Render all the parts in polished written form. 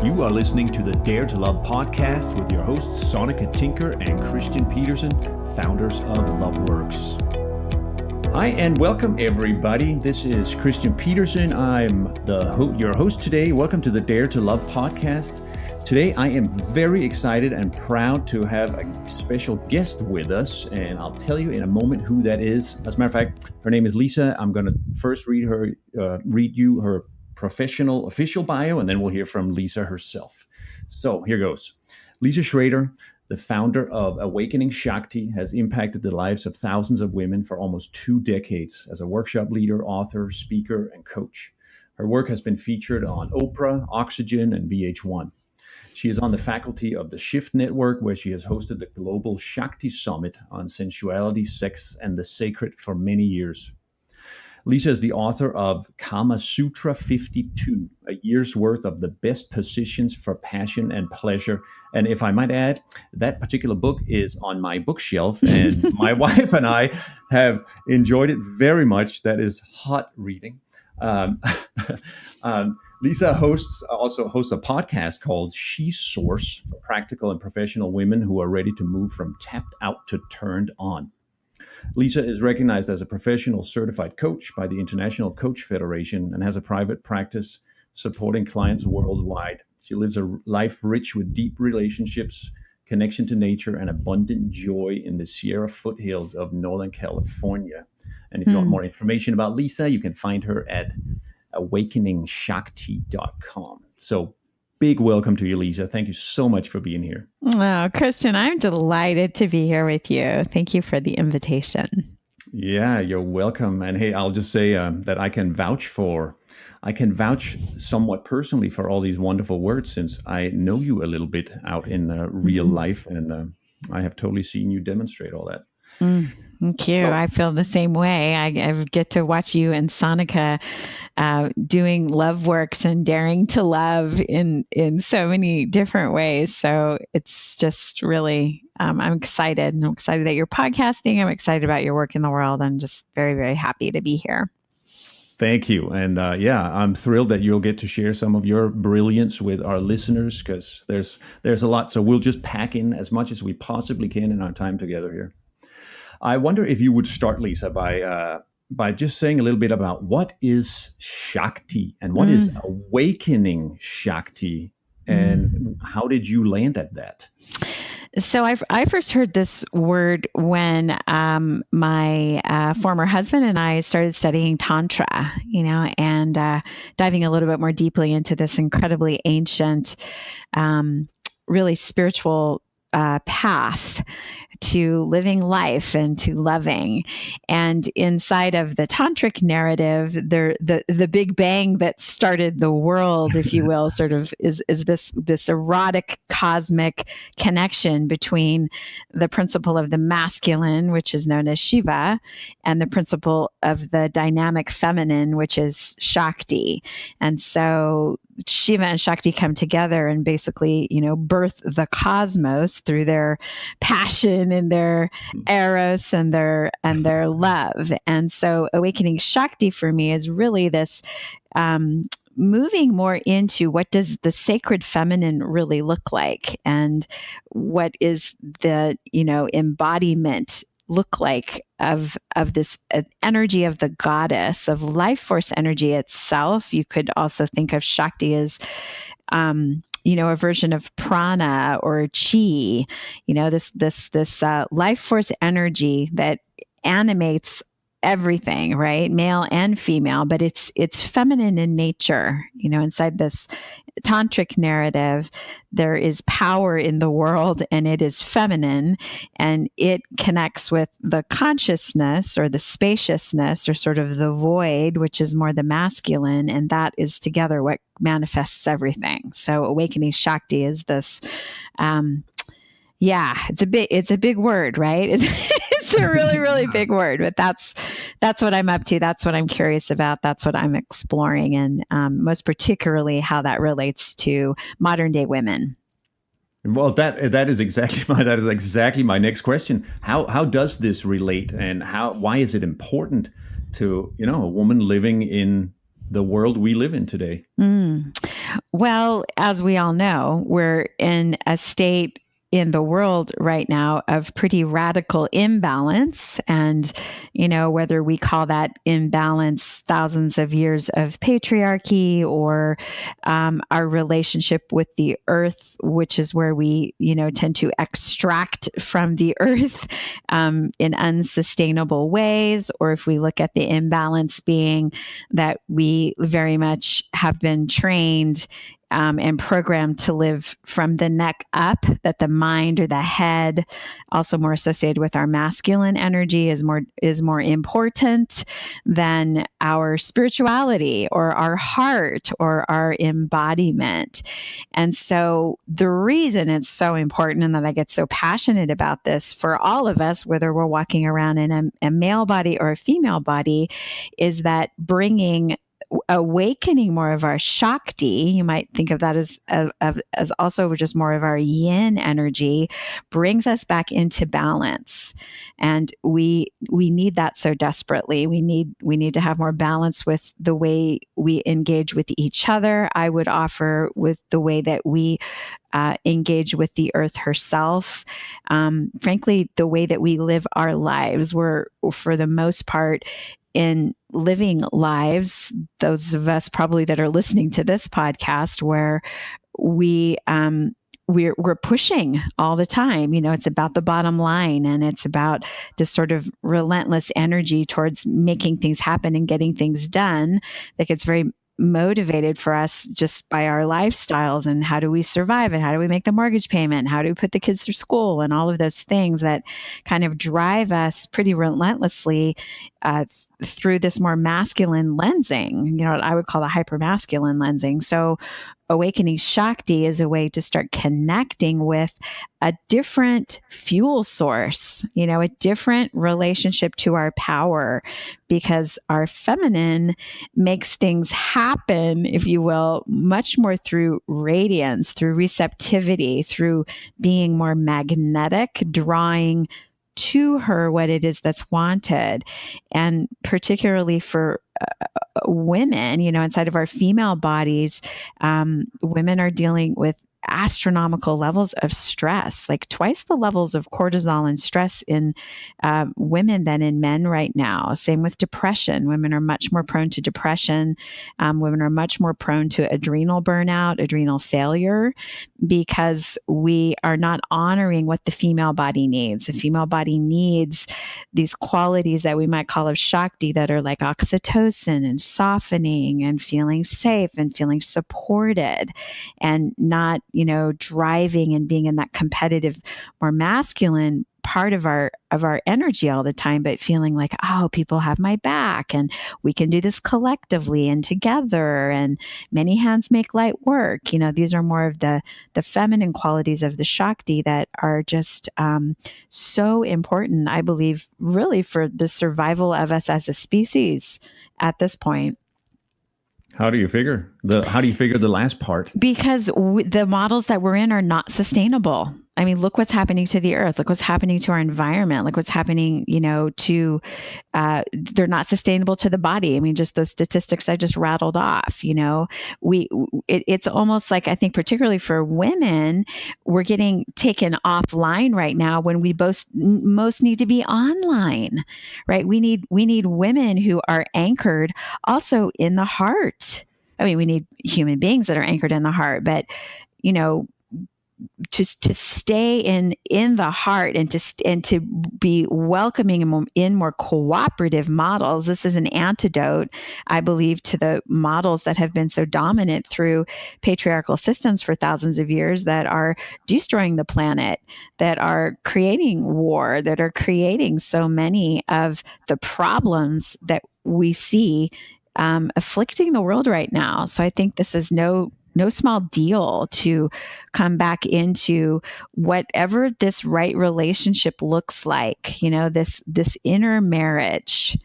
You are listening to the Dare to Love podcast with your hosts, Sonica Tinker and Christian Peterson, founders of LoveWorks. Hi, and welcome everybody. This is Christian Peterson. I'm your host today. Welcome to the Dare to Love podcast. Today, I am very excited and proud to have a special guest with us, and I'll tell you in a moment who that is. As a matter of fact, her name is Lisa. I'm going to first read you her professional official bio, and then we'll hear from Lisa herself. So here goes. Lisa Schrader, the founder of Awakening Shakti, has impacted the lives of thousands of women for almost 2 decades as a workshop leader, author, speaker, and coach. Her work has been featured on Oprah, Oxygen, and VH1. She is on the faculty of the Shift Network, where she has hosted the Global Shakti Summit on sensuality, sex, and the sacred for many years. Lisa is the author of Kama Sutra 52, a year's worth of the best positions for passion and pleasure. And if I might add, that particular book is on my bookshelf, and my wife and I have enjoyed it very much. That is hot reading. Lisa also hosts a podcast called She Source for practical and professional women who are ready to move from tapped out to turned on. Lisa is recognized as a professional certified coach by the International Coach Federation and has a private practice supporting clients worldwide. She lives a life rich with deep relationships, connection to nature, and abundant joy in the Sierra foothills of Northern California. And if you want more information about Lisa, you can find her at awakeningshakti.com. So big welcome to you, Lisa. Thank you so much for being here. Oh, Christian, I'm delighted to be here with you. Thank you for the invitation. Yeah, you're welcome. And hey, I'll just say that I can vouch somewhat personally for all these wonderful words, since I know you a little bit out in real life, and I have totally seen you demonstrate all that. Thank you. I feel the same way. I get to watch you and Sonica doing LoveWorks and daring to love in so many different ways. So it's just really, I'm excited. I'm excited that you're podcasting. I'm excited about your work in the world. I'm just very, very happy to be here. Thank you. And I'm thrilled that you'll get to share some of your brilliance with our listeners, because there's a lot. So we'll just pack in as much as we possibly can in our time together here. I wonder if you would start, Lisa, by just saying a little bit about what is Shakti and what is Awakening Shakti, and how did you land at that? So I first heard this word when my former husband and I started studying Tantra, and diving a little bit more deeply into this incredibly ancient, really spiritual path to living life and to loving. And inside of the tantric narrative, the big bang that started the world, if you will, sort of is this erotic cosmic connection between the principle of the masculine, which is known as Shiva, and the principle of the dynamic feminine, which is Shakti. And so Shiva and Shakti come together and basically, birth the cosmos through their passion and their eros and their love. And so Awakening Shakti for me is really this moving more into what does the sacred feminine really look like, and what is the, embodiment look like of this energy of the goddess, of life force energy itself. You could also think of Shakti as, a version of prana or chi, this life force energy that animates everything, right? Male and female, but it's feminine in nature. Inside this tantric narrative, there is power in the world, and it is feminine, and it connects with the consciousness or the spaciousness or sort of the void, which is more the masculine, and that is together what manifests everything. So Awakening Shakti is this, it's a big word, right? It's a really, really big word, but that's what I'm up to. That's what I'm curious about. That's what I'm exploring, and most particularly how that relates to modern day women. Well, that is exactly my next question. How does this relate, and why is it important to a woman living in the world we live in today? Well, as we all know, we're in a state in the world right now of pretty radical imbalance. And, whether we call that imbalance thousands of years of patriarchy or our relationship with the earth, which is where we, tend to extract from the earth in unsustainable ways, or if we look at the imbalance being that we very much have been trained and programmed to live from the neck up, that the mind or the head, also more associated with our masculine energy, is more important than our spirituality or our heart or our embodiment. And so the reason it's so important, and that I get so passionate about this for all of us, whether we're walking around in a male body or a female body, is that awakening more of our Shakti, you might think of that as also just more of our yin energy, brings us back into balance. And we need that so desperately. We need to have more balance with the way we engage with each other. I would offer with the way that we engage with the earth herself. Frankly, the way that we live our lives, we're, for the most part, in living lives, those of us probably that are listening to this podcast, where we're pushing all the time. It's about the bottom line, and it's about this sort of relentless energy towards making things happen and getting things done that gets very motivated for us just by our lifestyles, and how do we survive, and how do we make the mortgage payment, and how do we put the kids through school, and all of those things that kind of drive us pretty relentlessly through this more masculine lensing, what I would call the hypermasculine lensing. So Awakening Shakti is a way to start connecting with a different fuel source, a different relationship to our power, because our feminine makes things happen, if you will, much more through radiance, through receptivity, through being more magnetic, drawing to her what it is that's wanted. And particularly for women, inside of our female bodies, women are dealing with astronomical levels of stress, like twice the levels of cortisol and stress in women than in men right now. Same with depression. Women are much more prone to depression. Women are much more prone to adrenal burnout, adrenal failure, because we are not honoring what the female body needs. The female body needs these qualities that we might call of Shakti, that are like oxytocin and softening and feeling safe and feeling supported, and not, driving and being in that competitive, more masculine part of our energy all the time, but feeling like, oh, people have my back and we can do this collectively and together, and many hands make light work. These are more of the feminine qualities of the Shakti that are just so important, I believe, really for the survival of us as a species at this point. How do you figure the last part? Because the models that we're in are not sustainable. I mean, look what's happening to the earth. Look what's happening to our environment. Look what's happening, they're not sustainable to the body. I mean, just those statistics I just rattled off, it's almost like, I think particularly for women, we're getting taken offline right now when we most need to be online, right? We need women who are anchored also in the heart. I mean, we need human beings that are anchored in the heart, but, just to stay in the heart, and to be welcoming in more cooperative models. This is an antidote, I believe, to the models that have been so dominant through patriarchal systems for thousands of years, that are destroying the planet, that are creating war, that are creating so many of the problems that we see afflicting the world right now. So I think this is no small deal to come back into whatever this right relationship looks like, this inner marriage,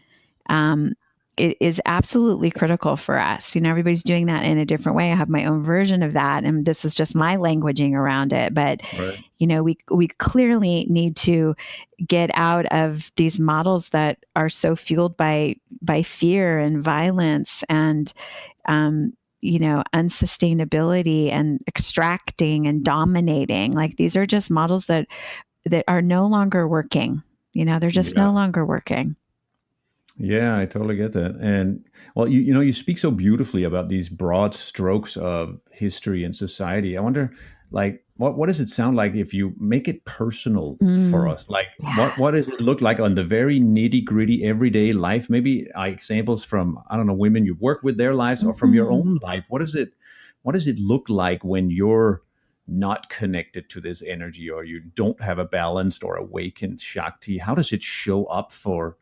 it is absolutely critical for us. Everybody's doing that in a different way. I have my own version of that, and this is just my languaging around it. But Right. we clearly need to get out of these models that are so fueled by fear and violence and unsustainability and extracting and dominating. Like, these are just models that are no longer working. They're just no longer working. Yeah, I totally get that. And well, you speak so beautifully about these broad strokes of history and society. I wonder, like, what does it sound like if you make it personal for us? Like, Yeah. what does it look like on the very nitty gritty everyday life? Maybe examples from, I don't know, women you've worked with, their lives, or from your own life. What does it look like when you're not connected to this energy, or you don't have a balanced or awakened Shakti? How does it show up for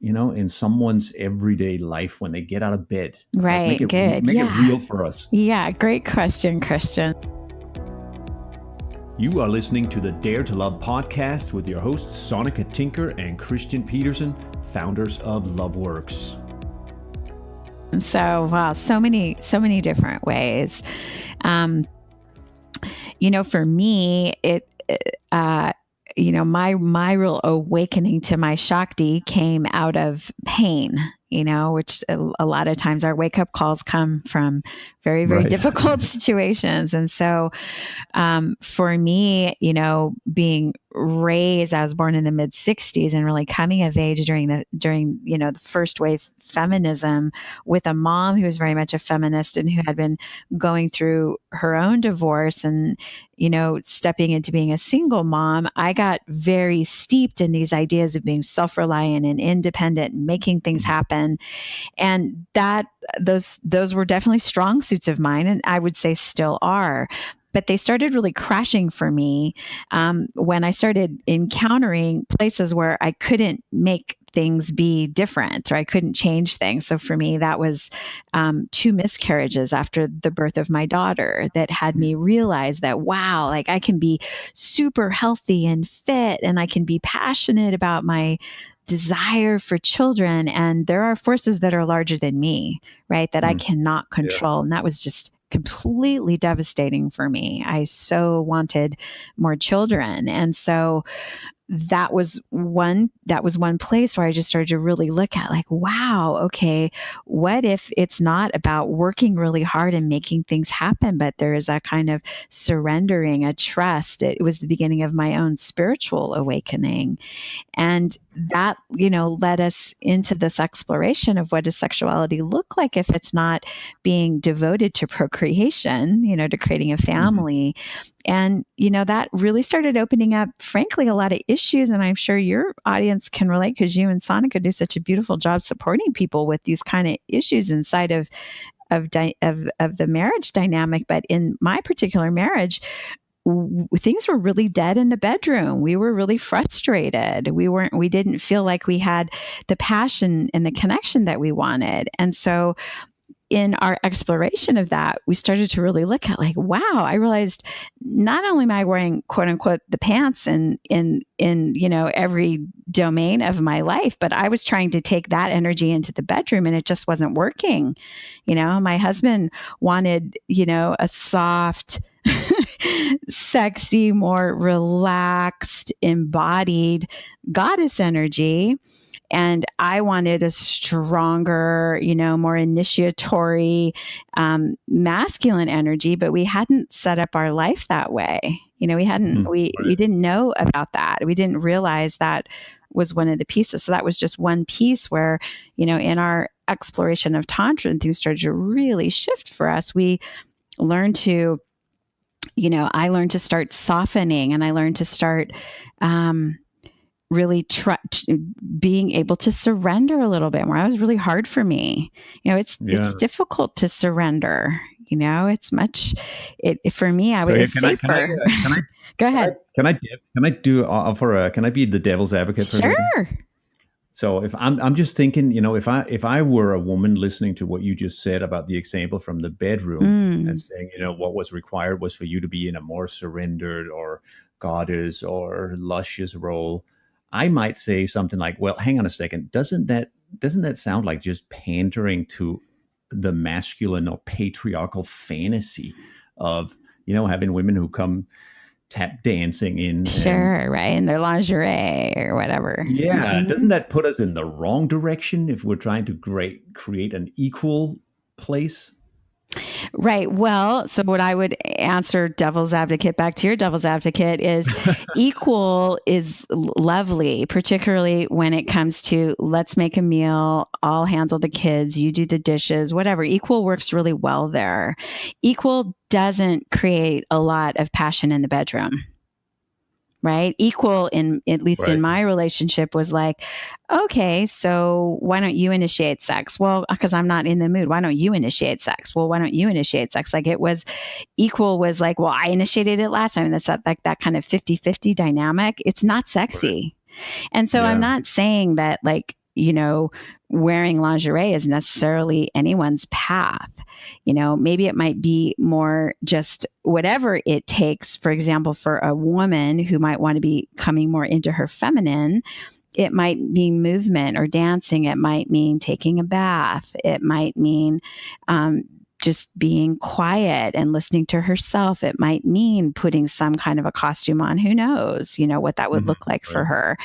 in someone's everyday life when they get out of bed? Like, Right. Good. make it Yeah. real for us. Yeah. Great question, Christian. You are listening to the Dare to Love podcast with your hosts, Sonica Tinker and Christian Peterson, founders of LoveWorks. So, wow, so many different ways. For me, my real awakening to my Shakti came out of pain, which a lot of times our wake up calls come from very, very difficult situations. And so for me, being raised, I was born in the mid 60s and really coming of age during the first wave feminism with a mom who was very much a feminist and who had been going through her own divorce and, stepping into being a single mom. I got very steeped in these ideas of being self-reliant and independent and making things happen. And those were definitely strong suits of mine, and I would say still are. But they started really crashing for me when I started encountering places where I couldn't make things be different, or I couldn't change things. So for me, that was 2 miscarriages after the birth of my daughter that had me realize that, wow, like, I can be super healthy and fit, and I can be passionate about my desire for children. And there are forces that are larger than me, right? That I cannot control. And that was just completely devastating for me. I so wanted more children. And so that was one place where I just started to really look at, like, wow, okay, what if it's not about working really hard and making things happen, but there is a kind of surrendering, a trust. It was the beginning of my own spiritual awakening. And that, led us into this exploration of what does sexuality look like if it's not being devoted to procreation, to creating a family. And, that really started opening up, frankly, a lot of issues. And I'm sure your audience can relate, because you and Sonica do such a beautiful job supporting people with these kind of issues inside of the marriage dynamic. But in my particular marriage, things were really dead in the bedroom. We were really frustrated. We didn't feel like we had the passion and the connection that we wanted. And so in our exploration of that, we started to really look at, like, wow, I realized not only am I wearing, quote unquote, the pants in every domain of my life, but I was trying to take that energy into the bedroom, and it just wasn't working. My husband wanted, a soft, sexy, more relaxed, embodied goddess energy. And I wanted a stronger, more initiatory, masculine energy, but we hadn't set up our life that way. We hadn't, we didn't know about that. We didn't realize that was one of the pieces. So that was just one piece where, in our exploration of Tantra, and things started to really shift for us. We learned to, I learned to start softening, and I learned to start, really being able to surrender a little bit more. It was really hard for me. It's difficult to surrender. It's much. For me, I was safer. Go ahead. Can I be the devil's advocate for a second? Sure. So if I'm just thinking, if I were a woman listening to what you just said about the example from the bedroom and saying, what was required was for you to be in a more surrendered or goddess or luscious role, I might say something like, well, hang on a second. Doesn't that doesn't that sound like just pandering to the masculine or patriarchal fantasy of, having women who come tap dancing in? Sure, right? In their lingerie or whatever. Yeah, Mm-hmm. doesn't that put us in the wrong direction if we're trying to create an equal place? Right. Well, so what I would answer, devil's advocate, back to your devil's advocate, is equal is lovely, particularly when it comes to let's make a meal, I'll handle the kids, you do the dishes, whatever. Equal works really well there. Equal doesn't create a lot of passion in the bedroom. Right. Equal, in at least in Right. my relationship, was like, okay, so why don't you initiate sex? Well, because I'm not in the mood. Why don't you initiate sex? Well, why don't you initiate sex? Like, it was equal was like, well, I initiated it last time. And that's like that kind of 50-50 dynamic. It's not Right. sexy. And so I'm Yeah. not saying that, like, wearing lingerie is necessarily anyone's path. Maybe it might be more just whatever it takes. For example, for a woman who might want to be coming more into her feminine, it might mean movement or dancing. It might mean taking a bath. It might mean just being quiet and listening to herself. It might mean putting some kind of a costume on. Who knows, what that would look like for Right. her.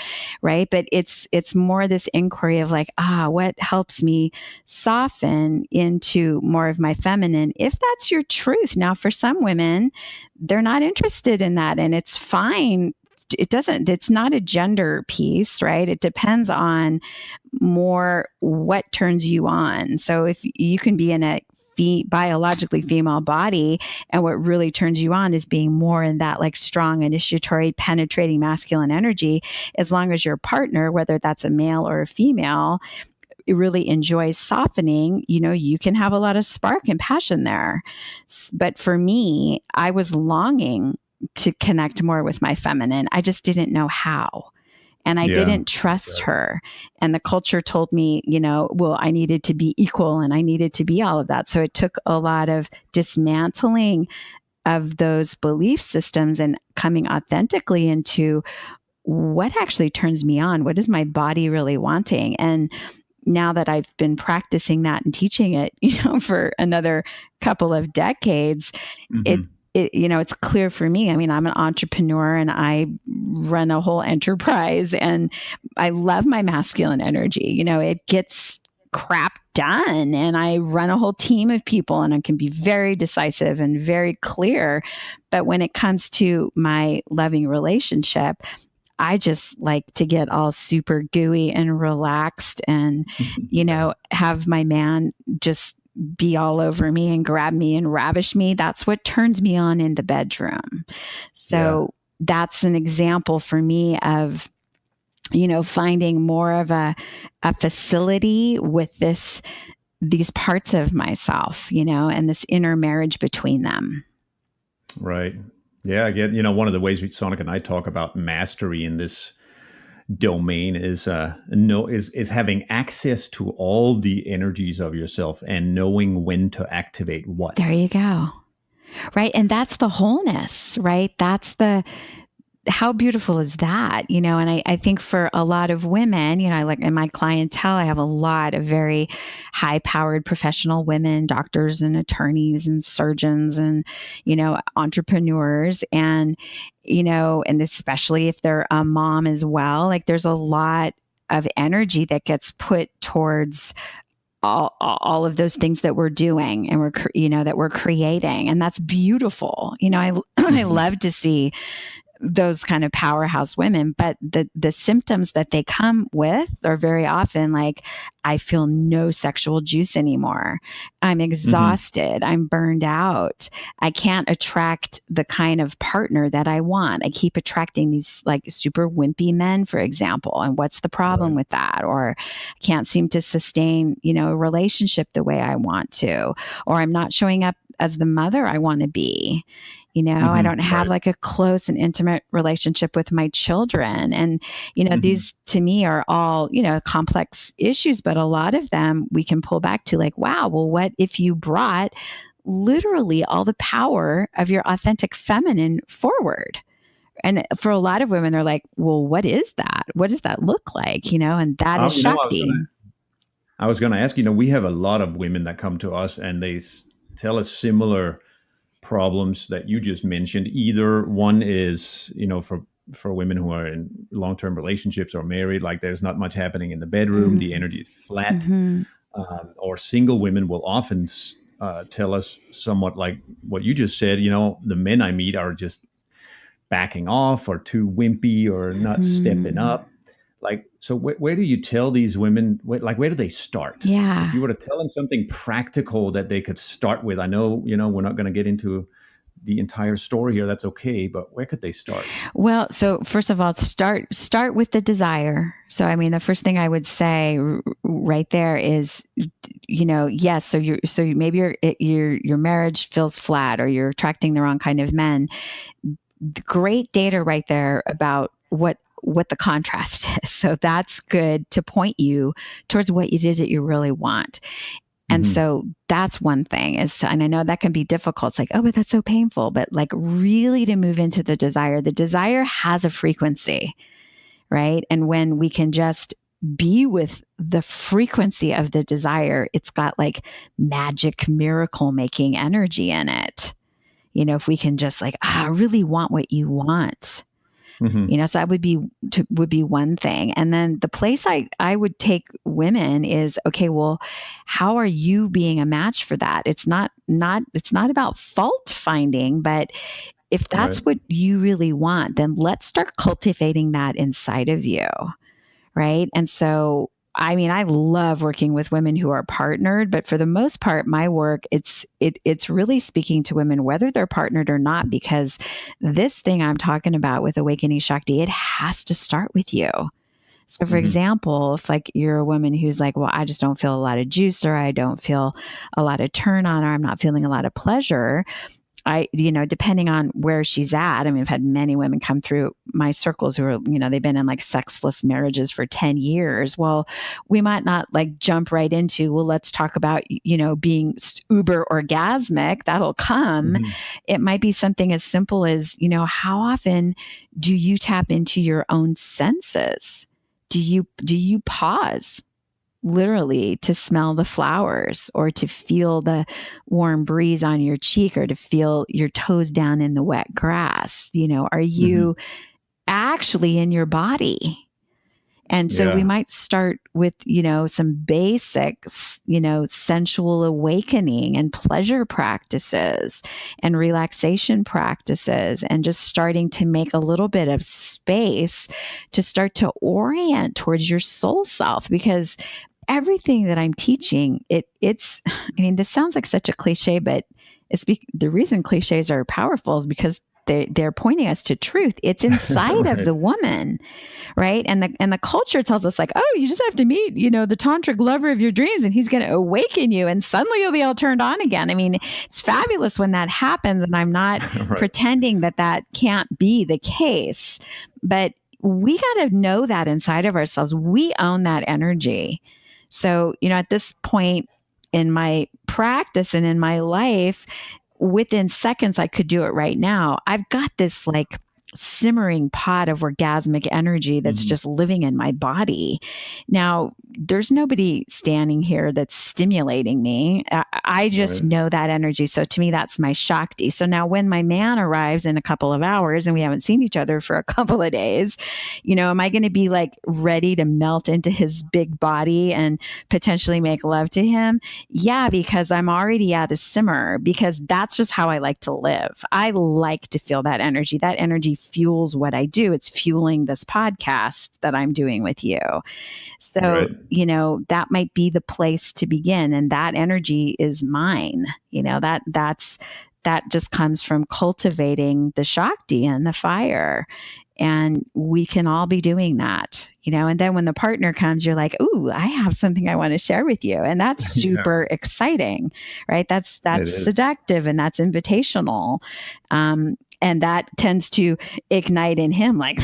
Right. But it's more this inquiry of like, what helps me soften into more of my feminine, if that's your truth. Now, for some women, they're not interested in that, and it's fine. It's not a gender piece, right? It depends on more what turns you on. So if you can be in a biologically female body, and what really turns you on is being more in that like strong, initiatory, penetrating masculine energy, as long as your partner, whether that's a male or a female, really enjoys softening, you can have a lot of spark and passion there. But for me, I was longing to connect more with my feminine. I just didn't know how. And I Yeah. didn't trust her. And the culture told me, well, I needed to be equal and I needed to be all of that. So it took a lot of dismantling of those belief systems and coming authentically into what actually turns me on. What is my body really wanting? And now that I've been practicing that and teaching it, for another couple of decades, it Mhm. it's clear for me. I mean, I'm an entrepreneur and I run a whole enterprise, and I love my masculine energy. It gets crap done, and I run a whole team of people, and I can be very decisive and very clear. But when it comes to my loving relationship, I just like to get all super gooey and relaxed and, Yeah. have my man just be all over me and grab me and ravish me. That's what turns me on in the bedroom. Yeah. So that's an example for me of, finding more of a facility with these parts of myself, and this inner marriage between them. Right. Yeah. Again, one of the ways Sonic and I talk about mastery in this domain is having access to all the energies of yourself and knowing when to activate what. There you go. Right. And that's the wholeness, right? How beautiful is that? And I think for a lot of women, I like in my clientele, I have a lot of very high powered professional women, doctors and attorneys and surgeons and, entrepreneurs. And especially if they're a mom as well, like there's a lot of energy that gets put towards all of those things that we're doing and that we're creating. And that's beautiful. I Mhm. love to see those kind of powerhouse women, but the symptoms that they come with are very often like, I feel no sexual juice anymore. I'm Mhm. exhausted. I'm burned out. I can't attract the kind of partner that I want. I keep attracting these like super wimpy men, for example. And what's the problem Right. with that? Or I can't seem to sustain, a relationship the way I want to, or I'm not showing up as the mother I want to be. I don't have Right. like a close and intimate relationship with my children. And, Mhm. these to me are all, complex issues, but a lot of them we can pull back to like, wow, well, what if you brought literally all the power of your authentic feminine forward? And for a lot of women, they're like, well, what is that? What does that look like? And that is I was Shakti. I was going to ask, we have a lot of women that come to us and they tell us similar problems that you just mentioned. Either one is, for women who are in long-term relationships or married, like there's not much happening in the bedroom, the energy is flat. Mm-hmm. Or single women will often tell us somewhat like what you just said. The men I meet are just backing off or too wimpy or not stepping up. Like, so where do you tell these women, where do they start? Yeah. If you were to tell them something practical that they could start with, I know, we're not going to get into the entire story here. That's okay. But where could they start? Well, so first of all, start with the desire. So, I mean, the first thing I would say right there is, yes. So maybe your marriage feels flat or you're attracting the wrong kind of men. Great data right there about what the contrast is. So that's good to point you towards what it is that you really want. And so that's one thing and I know that can be difficult. It's like, oh, but that's so painful. But like really to move into the desire has a frequency, right? And when we can just be with the frequency of the desire, it's got like magic miracle making energy in it. If we can just like, I really want what you want. So that would be one thing. And then the place I would take women is, okay, well, how are you being a match for that? It's not about fault finding, but if that's what you really want, then let's start cultivating that inside of you. Right. And so, I mean, I love working with women who are partnered, but for the most part, my work, it's really speaking to women, whether they're partnered or not, because this thing I'm talking about with Awakening Shakti, it has to start with you. So for example, if like you're a woman who's like, well, I just don't feel a lot of juice, or I don't feel a lot of turn on, or I'm not feeling a lot of pleasure, depending on where she's at. I mean, I've had many women come through my circles who are, they've been in like sexless marriages for 10 years. Well, we might not like jump right into, well, let's talk about, being uber orgasmic. That'll come. It might be something as simple as, how often do you tap into your own senses? Do you pause? Literally to smell the flowers or to feel the warm breeze on your cheek or to feel your toes down in the wet grass? Are you actually in your body? And so we might start with, some basics, sensual awakening and pleasure practices and relaxation practices, and just starting to make a little bit of space to start to orient towards your soul self. Because everything that I'm teaching, it's, I mean, this sounds like such a cliche, but the reason cliches are powerful is because they're pointing us to truth. It's inside of the woman, right? And the culture tells us like, oh, you just have to meet, the tantric lover of your dreams, and he's going to awaken you, and suddenly you'll be all turned on again. I mean, it's fabulous when that happens, and I'm not pretending that can't be the case, but we got to know that inside of ourselves. We own that energy. So, at this point in my practice and in my life, within seconds, I could do it right now. I've got this like simmering pot of orgasmic energy that's just living in my body. Now, there's nobody standing here that's stimulating me. I just know that energy. So to me, that's my Shakti. So now when my man arrives in a couple of hours and we haven't seen each other for a couple of days, am I going to be like ready to melt into his big body and potentially make love to him? Yeah, because I'm already at a simmer, because that's just how I like to live. I like to feel that energy. That energy fuels what I do. It's fueling this podcast that I'm doing with you. So, that might be the place to begin. And that energy is mine. That just comes from cultivating the Shakti and the fire. And we can all be doing that, and then when the partner comes, you're like, ooh, I have something I want to share with you. And that's super exciting, right? That's seductive and that's invitational. And that tends to ignite in him like,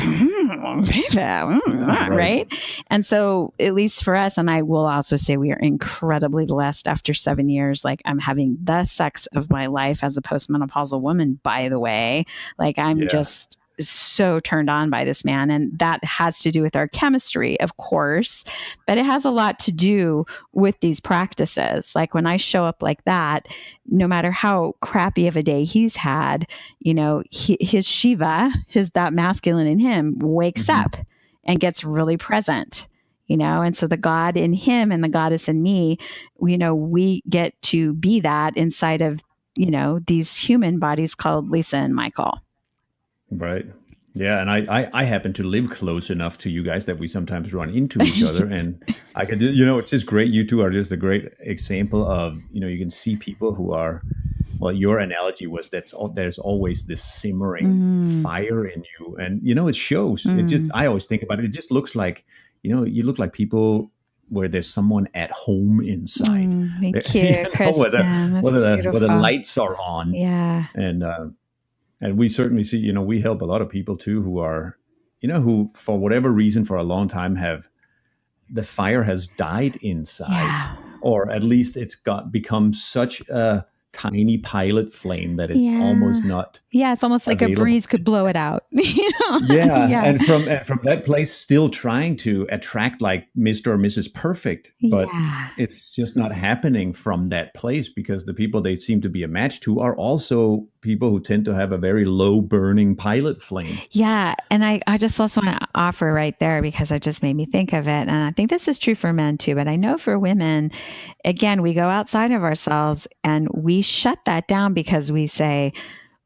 right? And so at least for us, and I will also say we are incredibly blessed after 7 years. Like I'm having the sex of my life as a postmenopausal woman, by the way. Like I'm just so turned on by this man. And that has to do with our chemistry, of course, but it has a lot to do with these practices. Like when I show up like that, no matter how crappy of a day he's had, his Shiva, that masculine in him wakes up and gets really present. And so the God in him and the goddess in me, we get to be that inside of, these human bodies called Lisa and Michael. Right. Yeah. And I happen to live close enough to you guys that we sometimes run into each other. And I could do, it's just great. You two are just a great example of, you can see people who are, well, your analogy was there's always this simmering fire in you. And, it shows. I always think about it. It just looks like, you look like people where there's someone at home inside. Thank you, Chris. Where the lights are on. Yeah. And we certainly see, we help a lot of people too who are, who for whatever reason for a long time the fire has died inside, or at least it's become such a tiny pilot flame that it's almost not. Yeah, it's almost like available. A breeze could blow it out. Yeah. And from that place, still trying to attract like Mr. or Mrs. Perfect, but it's just not happening from that place because the people they seem to be a match to are also people who tend to have a very low burning pilot flame. Yeah. And I just also want to offer right there because it just made me think of it. And I think this is true for men too, but I know for women, again, we go outside of ourselves and we shut that down because we say,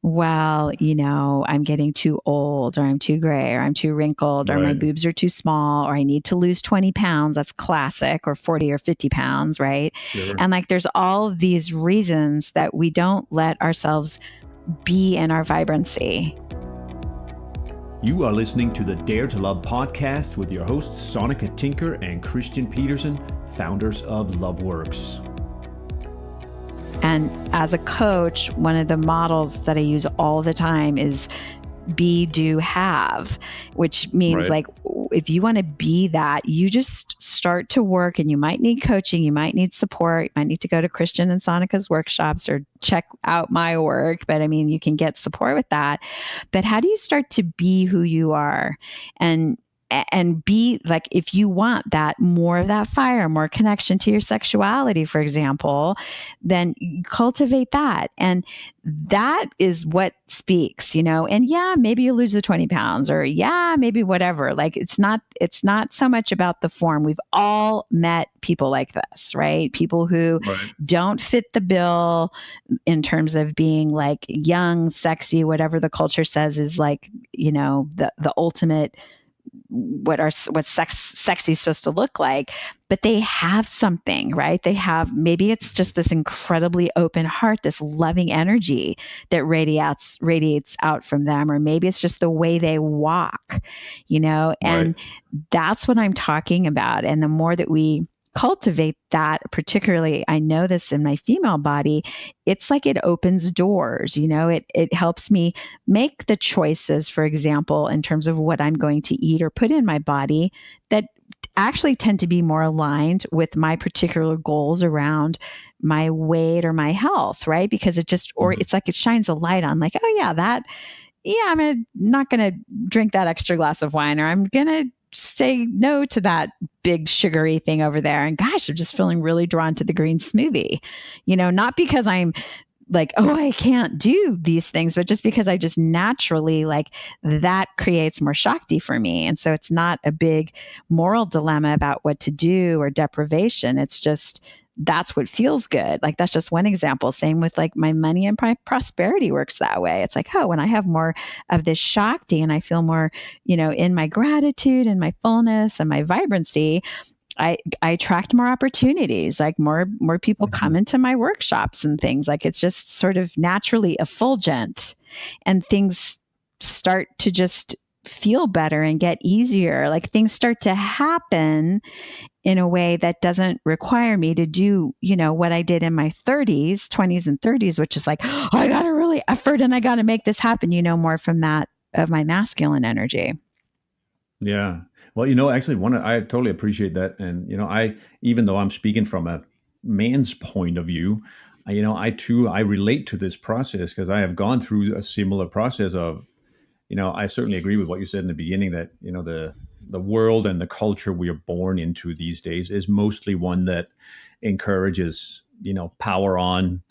well, I'm getting too old or I'm too gray or I'm too wrinkled or my boobs are too small or I need to lose 20 pounds. That's classic, or 40 or 50 pounds. Right. Sure. And like, there's all of these reasons that we don't let ourselves be in our vibrancy. You are listening to the Dare to Love podcast with your hosts, Sonica Tinker and Christian Peterson, founders of LoveWorks. And as a coach, one of the models that I use all the time is be, do, have, which means like, if you want to be that, you just start to work, and you might need coaching, you might need support, you might need to go to Christian and Sonica's workshops or check out my work. But I mean, you can get support with that. But how do you start to be who you are? And be like, if you want that, more of that fire, more connection to your sexuality, for example, then cultivate that. And that is what speaks, and maybe you lose the 20 pounds or maybe whatever. Like, it's not so much about the form. We've all met people like this, right? People who don't fit the bill in terms of being like young, sexy, whatever the culture says is like, the ultimate, what sexy is supposed to look like, but they have something, right? They have, maybe it's just this incredibly open heart, this loving energy that radiates out from them, or maybe it's just the way they walk, and that's what I'm talking about. And the more that we cultivate that, particularly, I know this in my female body, it's like it opens doors, it helps me make the choices, for example, in terms of what I'm going to eat or put in my body that actually tend to be more aligned with my particular goals around my weight or my health, right? Because it just, or it's like it shines a light on like, oh yeah, I'm not going to drink that extra glass of wine, or I'm going to say no to that big sugary thing over there. And gosh, I'm just feeling really drawn to the green smoothie, not because I'm like, oh, I can't do these things, but just because I just naturally like that creates more Shakti for me. And so it's not a big moral dilemma about what to do or deprivation. It's just, that's what feels good. Like, that's just one example. Same with like my money and prosperity works that way. It's like, oh, when I have more of this Shakti and I feel more, in my gratitude and my fullness and my vibrancy, I attract more opportunities, like more people come into my workshops and things. Like, it's just sort of naturally effulgent, and things start to just feel better and get easier. Like, things start to happen in a way that doesn't require me to do, what I did in my 20s and 30s, which is like, oh, I got to really effort and I got to make this happen, more from that of my masculine energy. Yeah. Well, actually I totally appreciate that. And, even though I'm speaking from a man's point of view, I relate to this process because I have gone through a similar process of, I certainly agree with what you said in the beginning that, the world and the culture we are born into these days is mostly one that encourages, power on,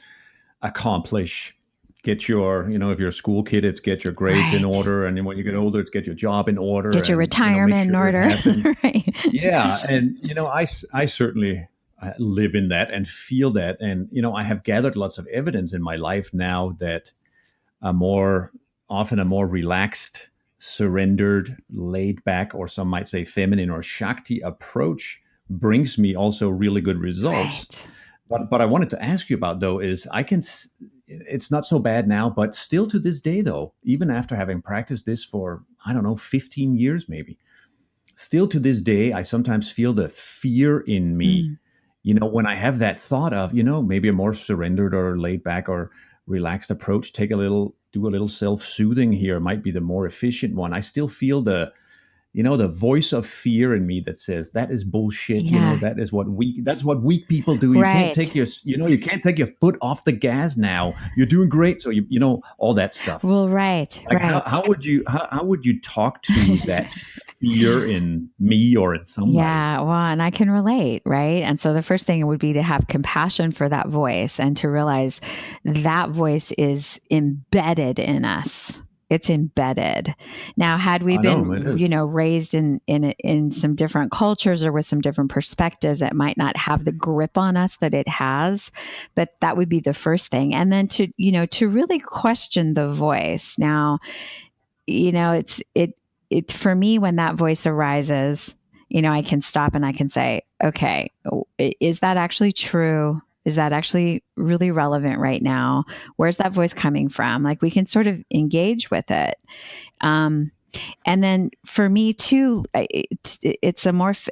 accomplish, get your, if you're a school kid, it's get your grades in Right. order. And then when you get older, it's get your job in order Get your and, make retirement in sure it order. happens. Right. Yeah. And, I certainly live in that and feel that. And, I have gathered lots of evidence in my life now that often a more relaxed, surrendered, laid back, or some might say feminine or Shakti approach brings me also really good results. Right. But I wanted to ask you about though is it's not so bad now, but still to this day though, even after having practiced this for, I don't know, 15 years maybe, still to this day, I sometimes feel the fear in me, Mm. when I have that thought of, maybe a more surrendered or laid back or relaxed approach, do a little self-soothing here might be the more efficient one. I still feel the voice of fear in me that says that is bullshit. Yeah. That's what weak people do. You can't Right. take you can't take your foot off the gas now. You're doing great. So all that stuff. Well, right. Like Right. how would you talk to that fear in me or in somebody? Yeah, well, and I can relate, right? And so the first thing would be to have compassion for that voice and to realize that voice is embedded in us. It's embedded. Now, had we I know it been, is. raised in some different cultures or with some different perspectives, it might not have the grip on us that it has. But that would be the first thing. And then to really question the voice. Now, it for me, when that voice arises, I can stop and I can say, okay, is that actually true? Is that actually really relevant right now? Where's that voice coming from? Like we can sort of engage with it. And then for me too, it's more of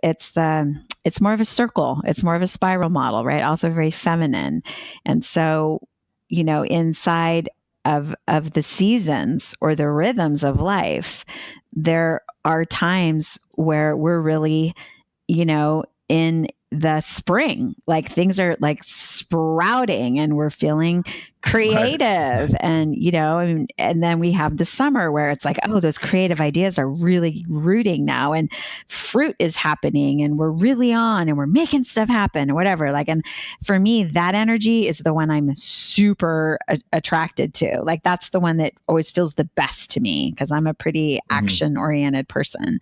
a circle. It's more of a spiral model, right? Also very feminine. And so, inside of the seasons or the rhythms of life, there are times where we're really, in the spring, like things are like sprouting and we're feeling creative. Right. And, and then we have the summer where it's like, oh, those creative ideas are really rooting now and fruit is happening and we're really on and we're making stuff happen or whatever. Like, and for me, that energy is the one I'm super attracted to. Like, that's the one that always feels the best to me because I'm a pretty action oriented person.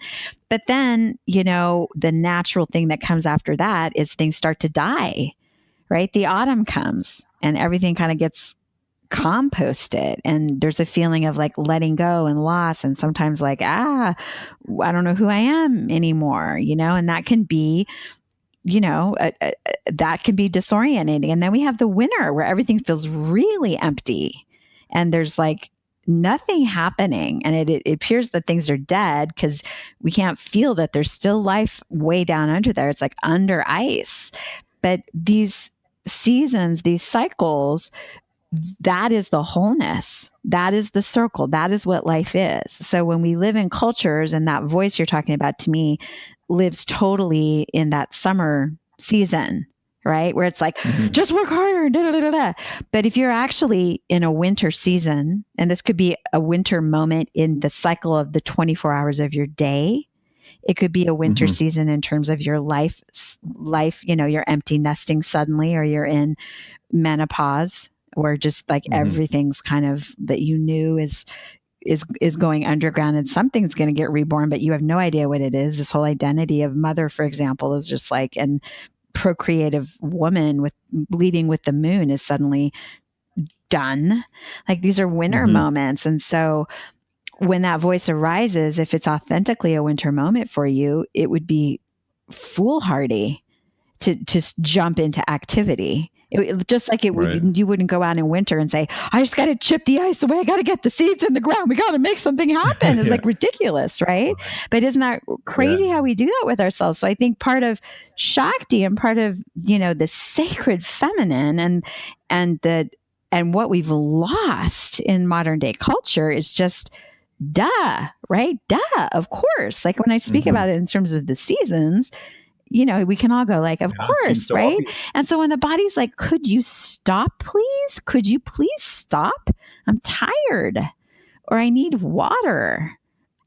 But then, the natural thing that comes after that is things start to die, right? The autumn comes and everything kind of gets composted and there's a feeling of like letting go and loss and sometimes like, I don't know who I am anymore, and that can be, that can be disorientating. And then we have the winter where everything feels really empty and there's like nothing happening. And it appears that things are dead because we can't feel that there's still life way down under there. It's like under ice. But these seasons, these cycles, that is the wholeness. That is the circle. That is what life is. So when we live in cultures, and that voice you're talking about to me lives totally in that summer season, right? Where it's like, just work harder. Da, da, da, da. But if you're actually in a winter season, and this could be a winter moment in the cycle of the 24 hours of your day, it could be a winter season in terms of your life, you're empty nesting suddenly, or you're in menopause, where just like everything's kind of that you knew is going underground and something's going to get reborn, but you have no idea what it is. This whole identity of mother, for example, is just like, and procreative woman with leading with the moon is suddenly done. Like these are winter moments. And so when that voice arises, if it's authentically a winter moment for you, it would be foolhardy to just jump into activity. Just like it would, you wouldn't go out in winter and say, I just got to chip the ice away. I got to get the seeds in the ground. We got to make something happen. It's like ridiculous, right? But isn't that crazy how we do that with ourselves? So I think part of Shakti and part of, the sacred feminine and what we've lost in modern day culture is just right? Of course. Like when I speak about it in terms of the seasons, we can all go like, of course, so right? Obvious. And so when the body's like, could you stop, please? Could you please stop? I'm tired. or I need water,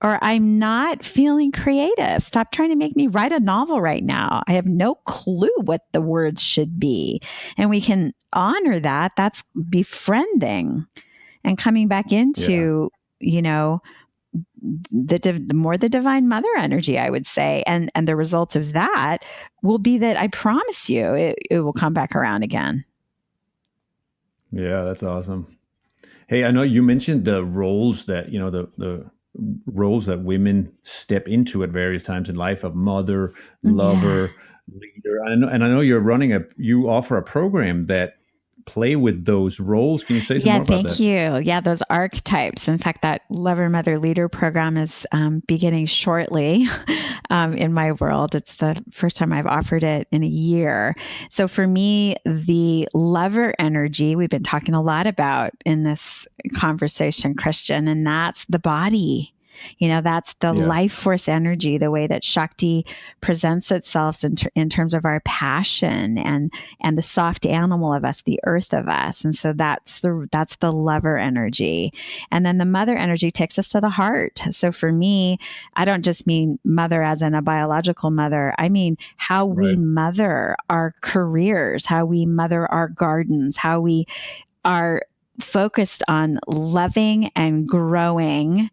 or I'm not feeling creative. Stop trying to make me write a novel right now. I have no clue what the words should be. And we can honor that. That's befriending and coming back into, you know, the more the divine mother energy, I would say. And the result of that will be that I promise you it will come back around again. Yeah, that's awesome. Hey, I know you mentioned the roles that, you know, the roles that women step into at various times in life of mother, lover, leader. And I know you offer a program that play with those roles. Can you say some more about that? Thank you. Yeah, those archetypes. In fact, that Lover, Mother, Leader program is beginning shortly in my world. It's the first time I've offered it in a year. So for me, the lover energy we've been talking a lot about in this conversation, Christian, and that's the body. You know, that's the life force energy, the way that Shakti presents itself in terms of our passion and the soft animal of us, the earth of us. And so that's the lover energy. And then the mother energy takes us to the heart. So for me, I don't just mean mother as in a biological mother. I mean how we mother our careers, how we mother our gardens, how we are focused on loving and growing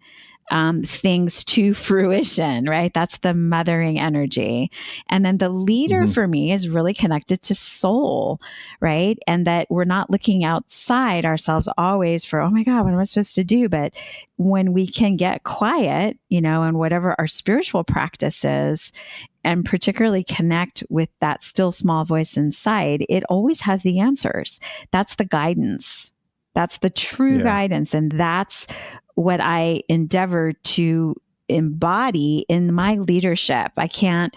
things to fruition, right? That's the mothering energy. And then the leader for me is really connected to soul, right? And that we're not looking outside ourselves always for, oh my God, what am I supposed to do? But when we can get quiet, you know, and whatever our spiritual practice is, and particularly connect with that still small voice inside, it always has the answers. That's the guidance. That's the true guidance. And that's what I endeavor to embody in my leadership. I can't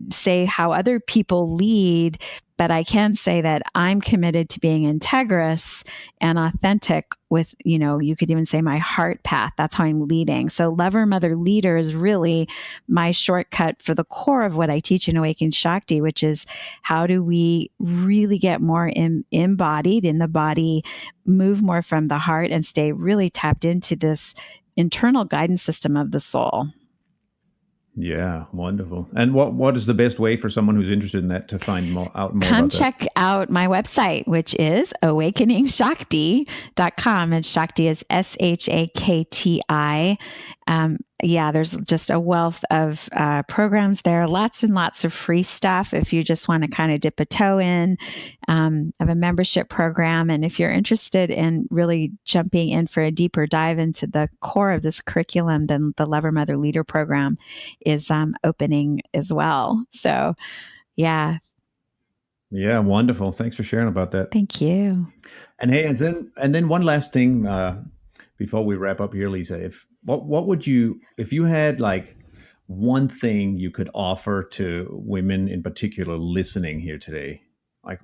say how other people lead, but I can say that I'm committed to being integrous and authentic with, you know, you could even say my heart path. That's how I'm leading. So Lover, Mother, Leader is really my shortcut for the core of what I teach in Awakening Shakti, which is how do we really get more embodied in the body, move more from the heart, and stay really tapped into this internal guidance system of the soul. Yeah, wonderful. And what is the best way for someone who's interested in that to find more about that? Come check out my website, which is awakeningshakti.com. And Shakti is SHAKTI. There's just a wealth of programs there, lots and lots of free stuff if you just want to kind of dip a toe in. I have a membership program. And if you're interested in really jumping in for a deeper dive into the core of this curriculum, then the Lover, Mother, Leader program is opening as well. So, yeah. Yeah, wonderful. Thanks for sharing about that. Thank you. And hey, and then one last thing before we wrap up here, Lisa. What would you, if you had like one thing you could offer to women in particular listening here today, like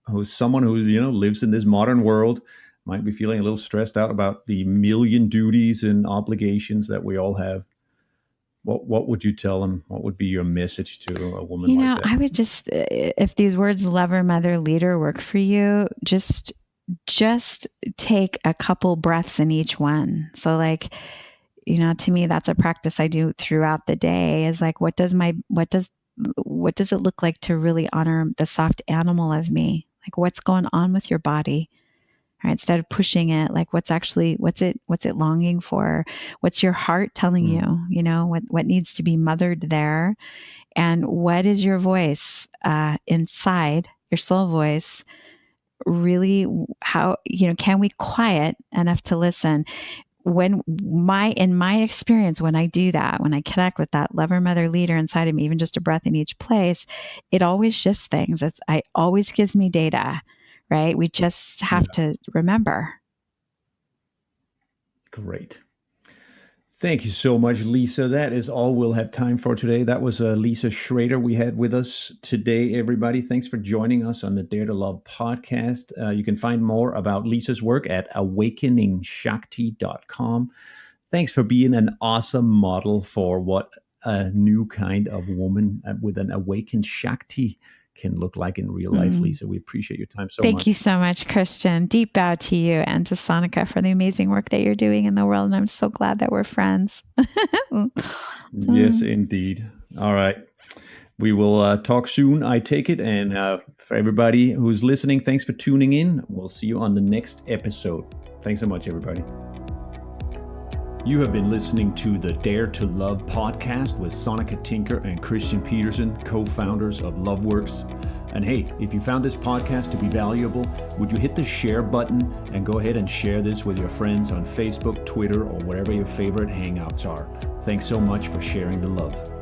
who's someone who, you know, lives in this modern world, might be feeling a little stressed out about the million duties and obligations that we all have. What would you tell them? What would be your message to a woman like that? I would just, if these words lover, mother, leader work for you, just take a couple breaths in each one. So like, you know, to me, that's a practice I do throughout the day is like, what does it look like to really honor the soft animal of me? Like what's going on with your body? Right? Instead of pushing it, like what's it longing for? What's your heart telling you? You know, what needs to be mothered there? And what is your voice inside, your soul voice? Really, how, you know, can we quiet enough to listen? In my experience, when I do that, when I connect with that lover, mother, leader inside of me, even just a breath in each place, it always shifts things. It always gives me data, right? We just have to remember. Great. Thank you so much, Lisa. That is all we'll have time for today. That was Lisa Schrader we had with us today, everybody. Thanks for joining us on the Dare to Love podcast. You can find more about Lisa's work at awakeningshakti.com. Thanks for being an awesome model for what a new kind of woman with an awakened Shakti can look like in real life, Lisa. We appreciate your time so much. Thank you so much, Christian. Deep bow to you and to Sonica for the amazing work that you're doing in the world. And I'm so glad that we're friends. Yes, indeed. All right. We will talk soon, I take it. And for everybody who's listening, thanks for tuning in. We'll see you on the next episode. Thanks so much, everybody. You have been listening to the Dare to Love podcast with Sonica Tinker and Christian Peterson, co-founders of LoveWorks. And hey, if you found this podcast to be valuable, would you hit the share button and go ahead and share this with your friends on Facebook, Twitter, or wherever your favorite hangouts are. Thanks so much for sharing the love.